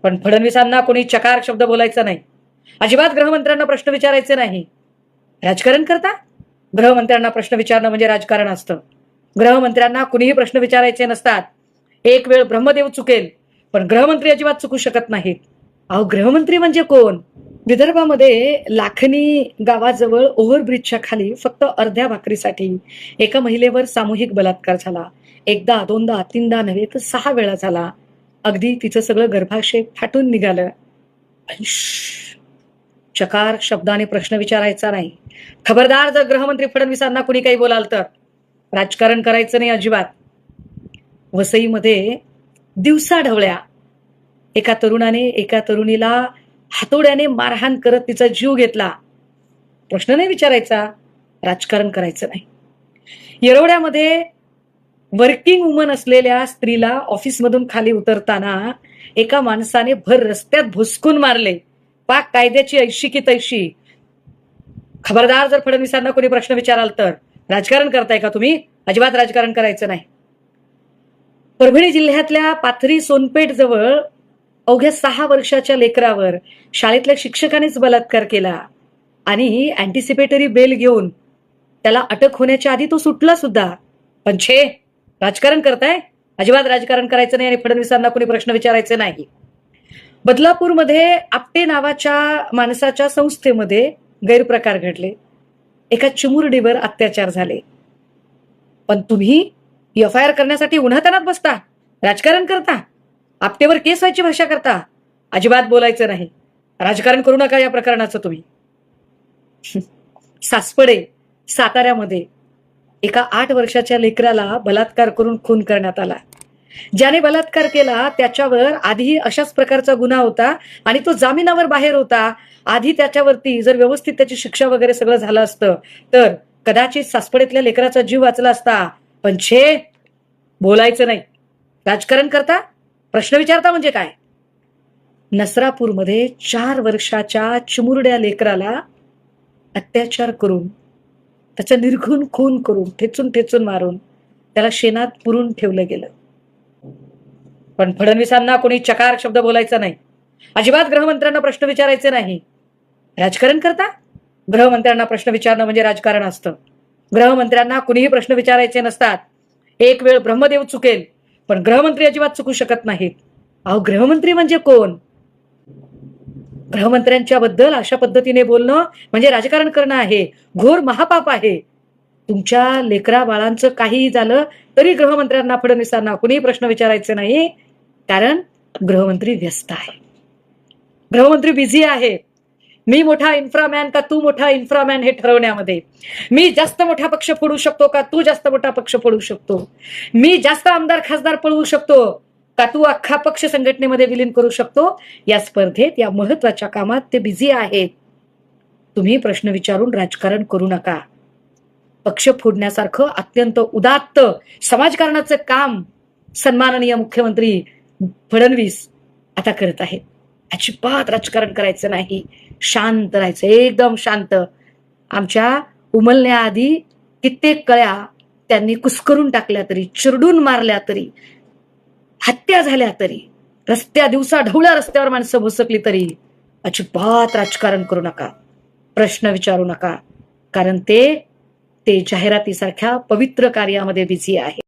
पण फडणवीसांना कोणी चकार शब्द बोलायचा नाही. अजिबात गृहमंत्र्यांना प्रश्न विचारायचे नाही. राजकारण करता? गृहमंत्र्यांना प्रश्न विचारणं म्हणजे राजकारण असतं. गृहमंत्र्यांना कुणीही प्रश्न विचारायचे नसतात. एक वेळ ब्रह्मदेव चुकेल, पण गृहमंत्री अजिबात चुकू शकत नाहीत. अहो, गृहमंत्री म्हणजे कोण? विदर्भामध्ये लाखनी गावाजवळ ओव्हरब्रिजच्या खाली फक्त अर्ध्या भाकरीसाठी एका महिलेवर सामूहिक बलात्कार झाला. एकदा, दोनदा, तीनदा नव्हे तर 6 वेळा झाला. अगदी तिचं सगळं गर्भाशय फाटून निघालं. चकार शब्दाने प्रश्न विचारायचा नाही. खबरदार, जर गृहमंत्री फडणवीसांना कुणी काही बोलाल तर राजकारण करायचं नाही अजिबात. वसईमध्ये दिवसाढवळ्या एका तरुणाने एका तरुणीला हातोड्याने मारहाण करत तिचा जीव घेतला. प्रश्न नाही विचारायचा, राजकारण करायचं नाही. येरवड्यामध्ये वर्किंग वुमन असलेल्या स्त्रीला ऑफिसमधून खाली उतरताना एका माणसाने भर रस्त्यात भुसकून मारले. पाक कायद्याची ऐशी की तैशी. खबरदार, जर फडणवीसांना कोणी प्रश्न विचाराल तर राजकारण करताय का तुम्ही? अजिबात राजकारण करायचं नाही. परभणी जिल्ह्यातल्या पाथरी सोनपेठ जवळ अवघ्या 6 वर्षाच्या लेकरावर शाळेतल्या शिक्षकानेच बलात्कार केला आणि अँटिसिपेटरी बेल घेऊन त्याला अटक होण्याच्या आधी तो सुटला सुद्धा. पण छे, राजकारण करताय? अजिबात राजकारण करायचं नाही आणि फडणवीसांना कोणी प्रश्न विचारायचे नाही. बदलापूरमध्ये आपटे नावाच्या माणसाच्या संस्थेमध्ये गैरप्रकार घडले. एका चिमुरडीवर अत्याचार झाले. पण तुम्ही FIR करण्यासाठी उन्हातानात बसता, राजकारण करता, आपटेवर केस व्हायची भाषा करता. अजिबात बोलायचं नाही. राजकारण करू नका या प्रकरणाचं तुम्ही. सासपडे साताऱ्यामध्ये एका 8 वर्षाच्या लेकराला बलात्कार करून खून करण्यात आला. ज्याने बलात्कार केला त्याच्यावर आधी अशाच प्रकारचा गुन्हा होता आणि तो जामिनावर बाहेर होता. आधी त्याच्यावरती जर व्यवस्थित त्याची शिक्षा वगैरे सगळं झालं असतं तर कदाचित सासपडेतल्या लेकराचा जीव वाचला असता. पण छे, बोलायचं नाही. राजकारण करता, प्रश्न विचारता म्हणजे काय? नसरापूरमध्ये 4 वर्षाच्या चिमुरड्या लेकराला अत्याचार करून त्याचा निर्घृण खून करून ठेचून ठेचून मारून त्याला शेणात पुरून ठेवलं गेलं. पण फडणवीसांना कोणी चकार शब्द बोलायचा नाही. अजिबात गृहमंत्र्यांना प्रश्न विचारायचे नाही. राजकारण करता? गृहमंत्र्यांना प्रश्न विचारणं म्हणजे राजकारण असतं. गृहमंत्र्यांना कुणीही प्रश्न विचारायचे नसतात. एक वेळ ब्रह्मदेव चुकेल, पण गृहमंत्री अजिबात चुकू शकत नाहीत. अहो, गृहमंत्री म्हणजे कोण? गृहमंत्र्यांच्या बद्दल अशा पद्धतीने बोलणं म्हणजे राजकारण करणं आहे. घोर महापाप आहे. तुमच्या लेकरा बाळांचं काहीही झालं तरी गृहमंत्र्यांना फडणवीसांना कुणीही प्रश्न विचारायचे नाही. कारण गृहमंत्री व्यस्त आहे, गृहमंत्री बिझी आहे. मी मोठा इन्फ्रामॅन का तू मोठा इन्फ्रामॅन हे ठरवण्यामध्ये. मी जास्त मोठा पक्ष फोडू शकतो का तू जास्त मोठा पक्ष फोडू शकतो. मी जास्त आमदार खासदार पळवू शकतो का तू अख्खा पक्ष संघटनेमध्ये विलीन करू शकतो. या स्पर्धेत, या महत्वाच्या कामात ते बिझी आहेत. तुम्ही प्रश्न विचारून राजकारण करू नका. पक्ष फोडण्यासारखं अत्यंत उदात्त समाजकारणाचं काम सन्माननीय मुख्यमंत्री फडणवीस आता करत आहेत. अजिबात राजकारण करायचं नाही. शांत राहायचं, एकदम शांत. आमच्या उमलण्याआधी कित्येक कळ्या त्यांनी कुस्करून टाकल्या तरी, चिरडून मारल्या तरी, हत्या झाल्या तरी, दिवसा ढवळ्या रस्त्यावर माणसं भुसकली तरी अजिबात राजकारण करू नका. प्रश्न विचारू नका. कारण ते जाहिरातीसारख्या पवित्र कार्यामध्ये बिझी आहे.